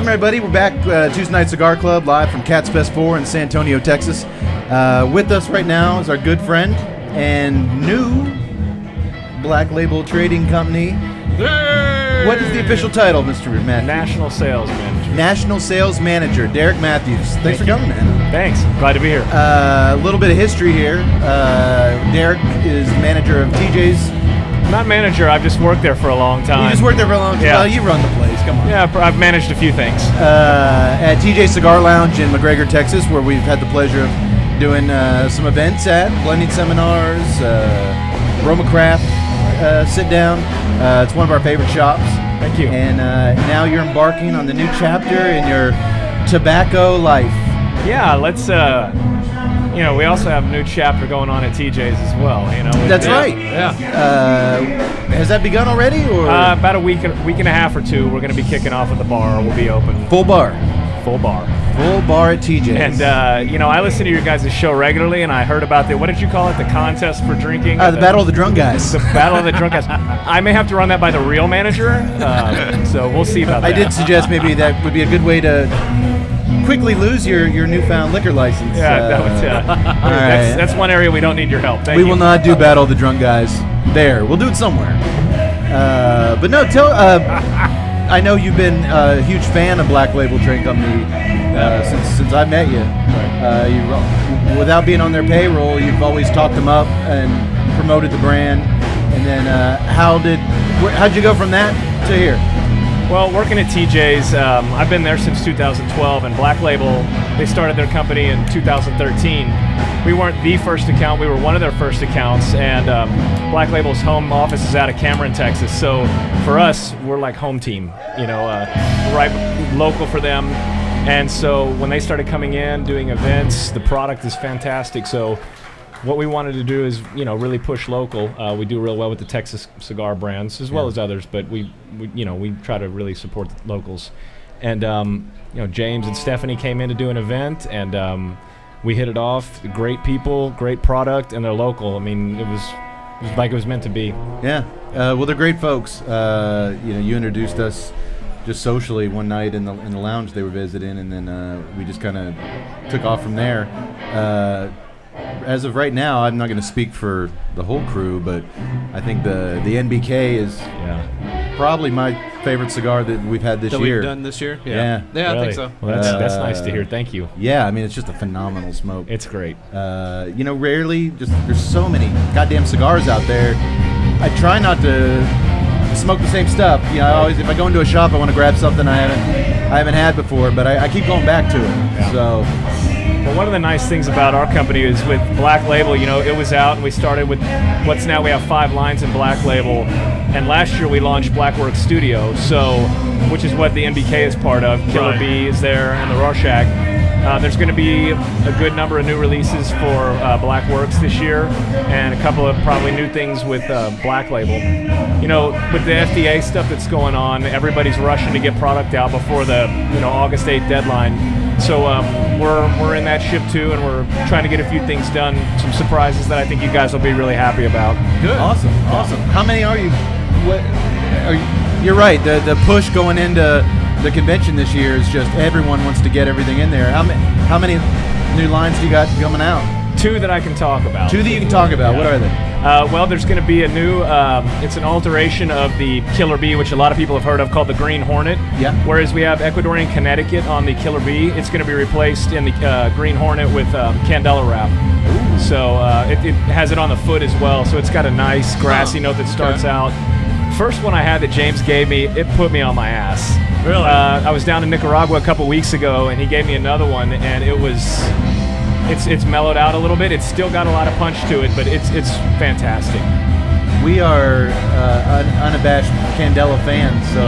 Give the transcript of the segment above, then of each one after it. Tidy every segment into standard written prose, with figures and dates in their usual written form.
Welcome, everybody. We're back, Tuesday Night Cigar Club, live from Cat's Best 4 in San Antonio, Texas. With us right now is our good friend and new Black Label Trading Company. Yay! What is the official title, Mr. Matthews? National Sales Manager. National Sales Manager, Derek Matthews. Thanks for coming, man. Thanks. Glad to be here. A little bit of history here. Derek is manager of TJ's. Not manager. I've just worked there for a long time. You just worked there for a long time? Yeah. Well, you run the place. Come on. Yeah, I've managed a few things. At TJ's Cigar Lounge in McGregor, Texas, where we've had the pleasure of doing some events at, blending seminars, Roma Craft sit down. It's one of our favorite shops. Thank you. And now you're embarking on the new chapter in your tobacco life. Yeah, let's. We also have a new chapter going on at TJ's as well. That's right. Yeah. Has that begun already, or about a week and a half or two? We're going to be kicking off at the bar. We'll be open. Full bar. Full bar. Full bar at TJ's. And I listen to your guys' show regularly, and I heard about what did you call it? The contest for drinking? The Battle of the Drunk Guys. The Battle of the Drunk Guys. I may have to run that by the real manager, so we'll see about that. I did suggest maybe that would be a good way to quickly lose your newfound liquor license. Yeah, that's one area we don't need your help. Thank you. We will not do Battle of the Drunk Guys there. We'll do it somewhere. But no, I know you've been a huge fan of Black Label Trading Company since I met you. Right. Without being on their payroll, you've always talked them up and promoted the brand. And then how'd you go from that to here? Well, working at TJ's, I've been there since 2012, and Black Label, they started their company in 2013. We weren't the first account, we were one of their first accounts, and Black Label's home office is out of Cameron, Texas, so for us, we're like home team, right local for them, and so when they started coming in, doing events, the product is fantastic, so what we wanted to do is, really push local. We do real well with the Texas cigar brands as well as others, but we try to really support the locals. And James and Stephanie came in to do an event, and we hit it off. Great people, great product, and they're local. I mean, it was like it was meant to be. Yeah. Well, they're great folks. You introduced us just socially one night in the lounge they were visiting, and then we just kind of took off from there. As of right now, I'm not going to speak for the whole crew, but I think the NBK is probably my favorite cigar that we've had this year. We've done this year? Yeah. Yeah, really? I think so. Well, that's nice to hear. Thank you. Yeah, I mean, it's just a phenomenal smoke. It's great. Rarely, there's so many goddamn cigars out there. I try not to smoke the same stuff. Always, if I go into a shop, I want to grab something I haven't had before, but I keep going back to it. Yeah. So. Well, one of the nice things about our company is with Black Label, it was out, and we started with what's now we have 5 lines in Black Label, and last year we launched Blackworks Studio, which is what the NBK is part of. Killer Bee is there, and the Rorschach. There's going to be a good number of new releases for Blackworks this year, and a couple of probably new things with Black Label. With the FDA stuff that's going on, everybody's rushing to get product out before the August 8th deadline. So we're in that ship too, and we're trying to get a few things done, some surprises that I think you guys will be really happy about. Good. Awesome. How many are you? You're right. The push going into the convention this year is just everyone wants to get everything in there. How many new lines do you got coming out? 2 that I can talk about. 2 that you can talk about. Yeah. What are they? Well, there's going to be a new, it's an alteration of the Killer Bee, which a lot of people have heard of, called the Green Hornet. Yeah. Whereas we have Ecuadorian Connecticut on the Killer Bee, it's going to be replaced in the Green Hornet with Candela wrap. Ooh. So it has it on the foot as well, so it's got a nice grassy note that starts out. First one I had that James gave me, it put me on my ass. Really? I was down in Nicaragua a couple weeks ago, and he gave me another one, and it's mellowed out a little bit. It's still got a lot of punch to it, but it's fantastic. We are unabashed Candela fans, so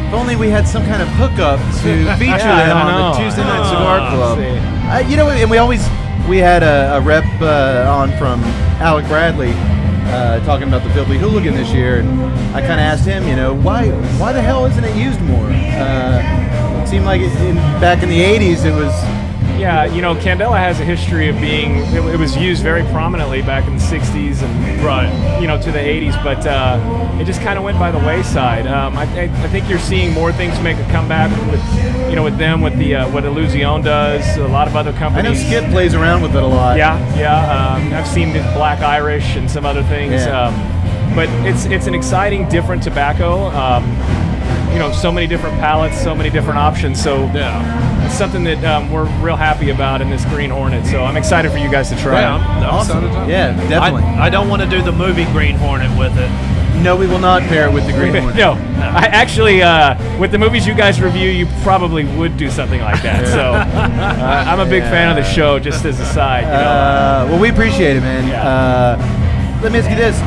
if only we had some kind of hookup to feature them on the Tuesday Night Cigar Club. And we had a rep on from Alec Bradley talking about the Filthy Hooligan this year, and I kind of asked him, why the hell isn't it used more? It seemed like back in the 80s it was Yeah, you know, Candela has a history of being, it was used very prominently back in the 60s and, you know, to the 80s, but it just kind of went by the wayside. I think you're seeing more things make a comeback with, you know, with them, with the what Illusion does, a lot of other companies. I know Skip plays around with it a lot. Yeah. I've seen Black Irish and some other things. Yeah. But it's an exciting, different tobacco. You know, so many different palettes, so many different options. So it's something that we're real happy about in this Green Hornet. So I'm excited for you guys to try. Yeah, Awesome. Yeah, definitely. I don't want to do the movie Green Hornet with it. No, we will not pair it with the Green Hornet. No, I actually, with the movies you guys review, you probably would do something like that. So I'm a big fan of the show, just as a side. You know? Well, we appreciate it, man. Yeah. Let me ask you this.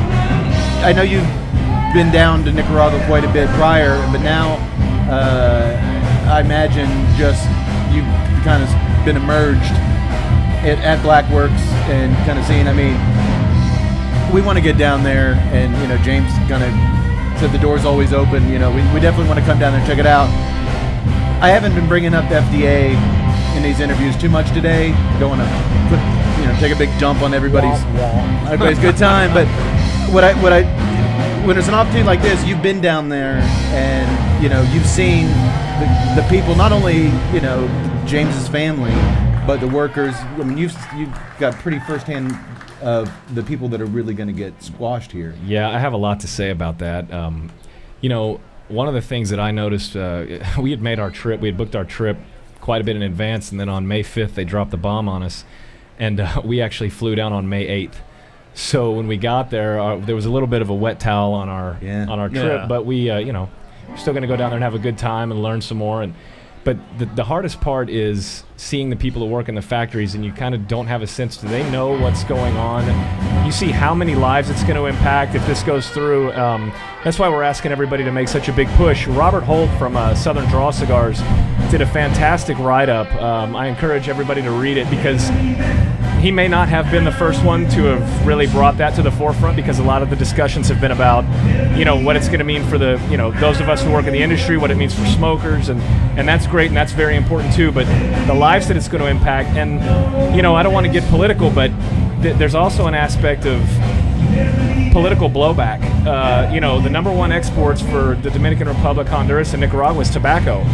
I know you've been down to Nicaragua quite a bit prior, but now I imagine just you've kind of been immersed at Blackworks and kind of seeing, I mean, we want to get down there, and, you know, James kind of said the door's always open. You know, we definitely want to come down there and check it out. I haven't been bringing up FDA in these interviews too much today. Don't want to take a big dump on everybody's good time, but when there's an opportunity like this, you've been down there and, you know, you've seen the people, not only, you know, James's family, but the workers. I mean, you've got pretty firsthand of the people that are really going to get squashed here. Yeah, I have a lot to say about that. You know, one of the things that I noticed, we had made our trip, we had booked our trip quite a bit in advance, and then on May 5th they dropped the bomb on us, and we actually flew down on May 8th. So when we got there, there was a little bit of a wet towel on our trip, but we, you know, we're still going to go down there and have a good time and learn some more. But the hardest part is seeing the people that work in the factories, and you kind of don't have a sense. Do they know what's going on? And you see how many lives it's going to impact if this goes through. That's why we're asking everybody to make such a big push. Robert Holt from Southern Draw Cigars did a fantastic write-up. I encourage everybody to read it, because he may not have been the first one to have really brought that to the forefront, because a lot of the discussions have been about, you know, what it's going to mean for the, you know, those of us who work in the industry, what it means for smokers, and that's great, and that's very important too, but the lives that it's going to impact. And, you know, I don't want to get political, but there's also an aspect of political blowback. You know, the number one exports for the Dominican Republic, Honduras, and Nicaragua is tobacco.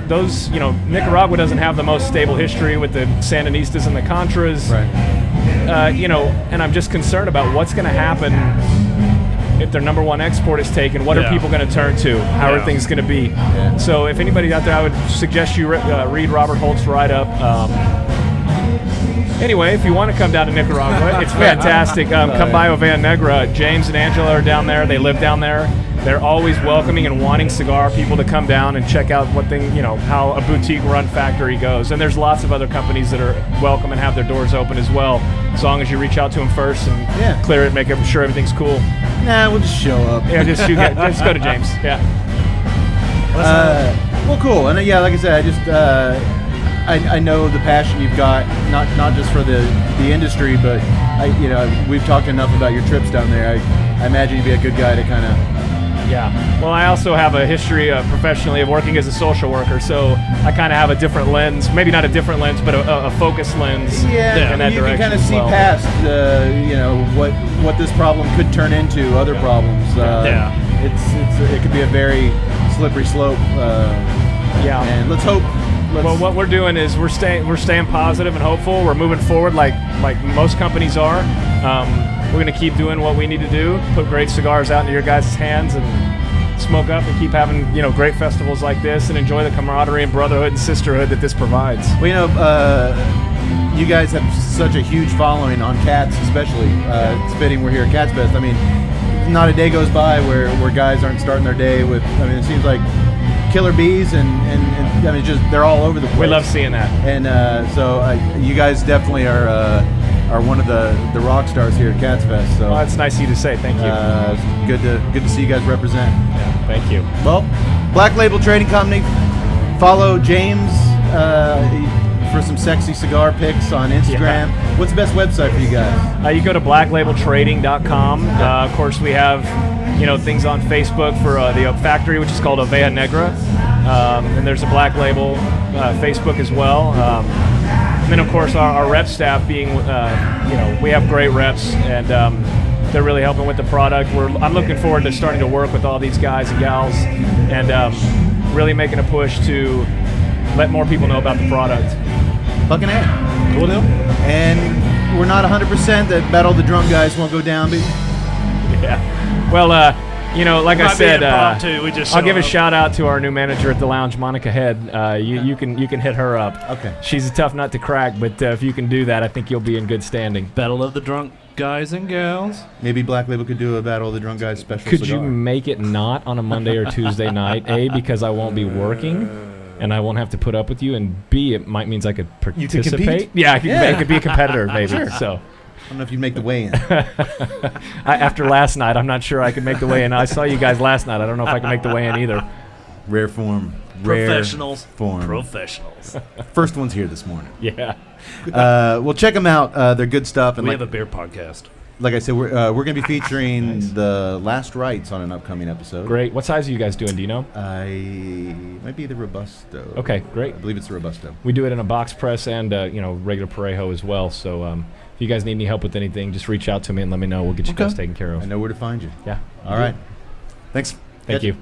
Those, you know, Nicaragua doesn't have the most stable history with the Sandinistas and the Contras. Right. You know, and I'm just concerned about what's going to happen if their number one export is taken. What are people going to turn to? How are things going to be? Yeah. So if anybody out there, I would suggest you read Robert Holt's write-up. Anyway, if you want to come down to Nicaragua, it's fantastic. Come by Oveja Negra. James and Angela are down there. They live down there. They're always welcoming and wanting cigar people to come down and check out what thing, you know, how a boutique-run factory goes. And there's lots of other companies that are welcome and have their doors open as well, as long as you reach out to them first and clear it, make sure everything's cool. Nah, we'll just show up. Yeah, just go to James. Yeah. Well, cool. And like I said, I just I know the passion you've got, not just for the industry, but we've talked enough about your trips down there. I imagine you'd be a good guy to kind of. Yeah. Well, I also have a history professionally of working as a social worker, so I kind of have a different lens. Maybe not a different lens, but a focused lens. Yeah, in that you direction can kind of see past, what this problem could turn into other problems. It could be a very slippery slope. And let's hope. Well, what we're doing is we're staying positive and hopeful. We're moving forward like most companies are. We're going to keep doing what we need to do, put great cigars out into your guys' hands, and smoke up and keep having great festivals like this, and enjoy the camaraderie and brotherhood and sisterhood that this provides. Well, you guys have such a huge following on Cats, especially. It's fitting we're here at Cats Fest. I mean, not a day goes by where guys aren't starting their day with. I mean, it seems like killer bees and I mean, just they're all over the place. We love seeing that. And so you guys definitely are one of the rock stars here at Cats Fest. So that's nice of you to say. Thank you. Good to see you guys represent. Yeah, thank you. Well, Black Label Trading Company. Follow James for some sexy cigar pics on Instagram. Yeah. What's the best website for you guys? You go to blacklabeltrading.com. Of course, we have things on Facebook for the factory, which is called Oveja Negra, and there's a Black Label Facebook as well. And then, of course, our rep staff being, we have great reps, and they're really helping with the product. I'm looking forward to starting to work with all these guys and gals and really making a push to let more people know about the product. Fucking A. Cool deal. And we're not 100% that Battle of the Drunk guys won't go down, but... Yeah. Well, like I said, I'll give a shout out to our new manager at the lounge, Monica Head. You can hit her up. Okay. She's a tough nut to crack, but if you can do that, I think you'll be in good standing. Battle of the Drunk guys and gals. Maybe Black Label could do a Battle of the Drunk guys special Could cigar. you make it not on a Monday or Tuesday night? A, because I won't be working, and I won't have to put up with you, and B, it might means I could participate. You could compete? Yeah, I could be a competitor, maybe. Sure. So. I don't know if you'd make the weigh-in. After last night, I'm not sure I could make the weigh-in. I saw you guys last night. I don't know if I can make the weigh-in either. Rare form. Professionals. Rare form. Professionals. First one's here this morning. Yeah. Well, check them out. They're good stuff. And We have a beer podcast. Like I said, we're going to be featuring the Last Rites on an upcoming episode. Great. What size are you guys doing? Do you know? Might be the Robusto. Okay, great. I believe it's the Robusto. We do it in a box press and regular Parejo as well. So if you guys need any help with anything, just reach out to me and let me know. We'll get you guys taken care of. I know where to find you. Yeah. All right. Thanks. Thank you.